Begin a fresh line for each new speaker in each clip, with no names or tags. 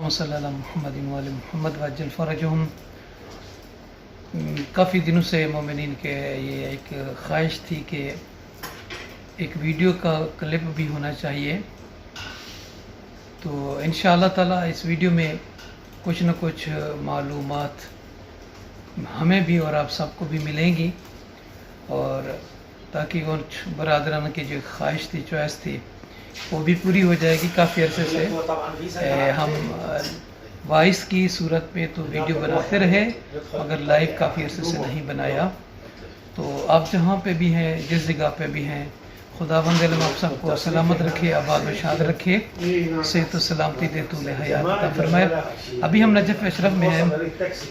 صلی اللہ محمد وعلی محمد وعجل فرجہم۔ کافی دنوں سے مومنین کے یہ ایک خواہش تھی کہ ایک ویڈیو کا کلپ بھی ہونا چاہیے، تو انشاءاللہ تعالی اس ویڈیو میں کچھ نہ کچھ معلومات ہمیں بھی اور آپ سب کو بھی ملیں گی، اور تاکہ ان برادران کی جو خواہش تھی، چوائس تھی، وہ بھی پوری ہو جائے گی۔ کافی عرصے سے ہم وائس کی صورت پہ تو ویڈیو بناتے رہے، مگر لائیو کافی عرصے سے نہیں بنایا۔ تو آپ جہاں پہ بھی ہیں، جس جگہ پہ بھی ہیں، خداوند علم آپ سب کو سلامت رکھے، آباد و شاد رکھے، صحت و سلامتی دے، طول حیات عطا فرمائے۔ ابھی ہم نجف اشرف میں ہیں،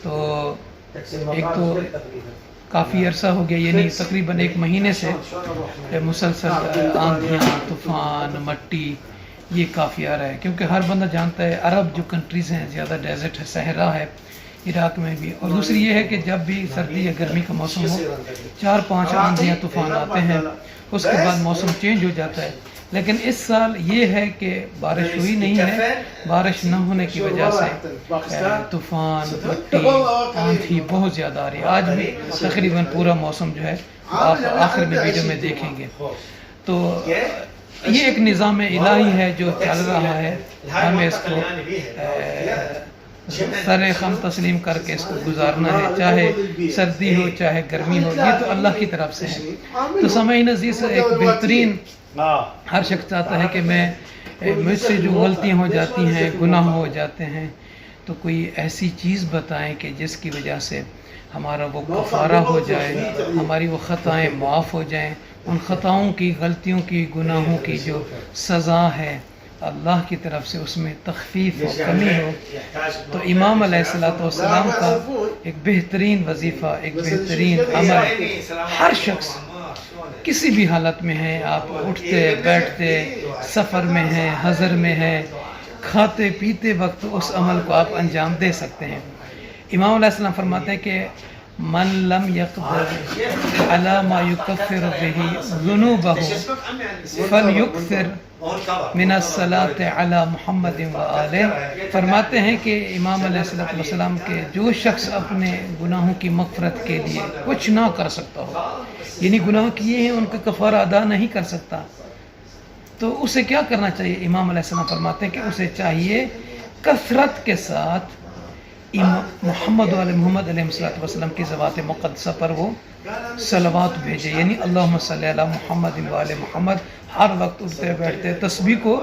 تو ایک تو کافی عرصہ ہو گیا، یعنی تقریباً 1 مہینے سے مسلسل آندھیاں، طوفان، مٹی یہ کافی آ رہا ہے، کیونکہ ہر بندہ جانتا ہے عرب جو کنٹریز ہیں زیادہ ڈیزرٹ ہے، صحرا ہے، عراق میں بھی۔ اور دوسری یہ ہے کہ جب بھی سردی یا گرمی کا موسم ہو، 4-5 آندھیاں طوفان آتے ہیں، اس کے بعد موسم چینج ہو جاتا ہے۔ لیکن اس سال یہ ہے کہ بارش ہوئی نہیں ہے، بارش نہ ہونے کی وجہ سے طوفان، مٹی، آندھی بہت زیادہ آ رہی ہے۔ آج بھی تقریباً پورا موسم جو ہے آپ آخر میں ویڈیو میں دیکھیں گے۔ تو یہ ایک نظام الہی ہے جو چل رہا ہے، ہمیں اس کو سر خم تسلیم کر کے اس کو گزارنا ہے، چاہے سردی ہو چاہے گرمی ہو، یہ تو اللہ کی طرف سے ہے۔ تو سامعین عزیز، ایک بہترین، ہر شخص چاہتا ہے کہ مجھ سے جو غلطیاں ہو جاتی ہیں، گناہ ہو جاتے ہیں، تو کوئی ایسی چیز بتائیں کہ جس کی وجہ سے ہمارا وہ کفارہ ہو جائے، ہماری وہ خطائیں معاف ہو جائیں، ان خطاؤں کی، غلطیوں کی، گناہوں کی جو سزا ہے اللہ کی طرف سے، اس میں تخفیف ہو، کمی ہو۔ تو امام علیہ السلام کا ایک بہترین وظیفہ، ایک بہترین عمل، ہر شخص کسی بھی حالت میں ہے، آپ اٹھتے بیٹھتے، سفر میں ہیں، حضر میں ہیں، کھاتے پیتے وقت اس عمل کو آپ انجام دے سکتے ہیں۔ امام علیہ السلام فرماتے ہیں کہ من لم يقدر على ما يكفر به ذنوبه فليكثر من الصلاة على محمد وآلہ۔ فرماتے ہیں کہ امام علیہ السلام کے جو شخص اپنے گناہوں کی مغفرت کے لیے کچھ نہ کر سکتا ہو، یعنی گناہ کیے ہیں ان کا کفارہ ادا نہیں کر سکتا، تو اسے کیا کرنا چاہیے؟ امام علیہ السلام فرماتے ہیں کہ اسے چاہیے کثرت کے ساتھ محمد علیہ السلام کی ذوات مقدسہ پر وہ صلوات بھیجے، یعنی اللہم صلی علی محمد وعلی محمد، ہر وقت اٹھتے بیٹھتے تسبیح کو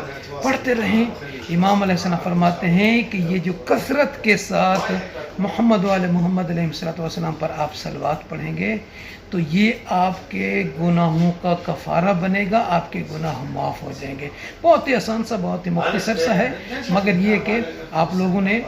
پڑھتے رہیں۔ امام علیہ السلام فرماتے ہیں کہ یہ جو کثرت کے ساتھ محمد علیہ السلام پر آپ صلوات پڑھیں گے، تو یہ آپ کے گناہوں کا کفارہ بنے گا، آپ کے گناہ معاف ہو جائیں گے۔ بہت ہی آسان سا، بہت ہی مختصر سا ہے، مگر یہ کہ آپ لوگوں نے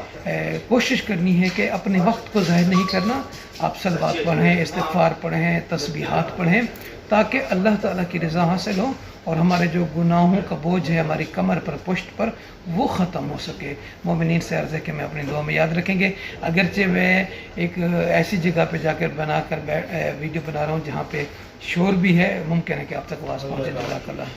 کوشش کرنی ہے کہ اپنے وقت کو ضائع نہیں کرنا، آپ صلوات پڑھیں، استغفار پڑھیں، تسبیحات پڑھیں، تاکہ اللہ تعالیٰ کی رضا حاصل ہو اور ہمارے جو گناہوں کا بوجھ ہے ہماری کمر پر، پشت پر، وہ ختم ہو سکے۔ مومنین سے عرض ہے کہ میں اپنی دعا میں یاد رکھیں گے۔ اگرچہ میں ایک ایسی جگہ پہ جا کر ویڈیو بنا رہا ہوں جہاں پہ شور بھی ہے، ممکن ہے کہ آپ تک آواز پہنچے۔ جزاک اللہ۔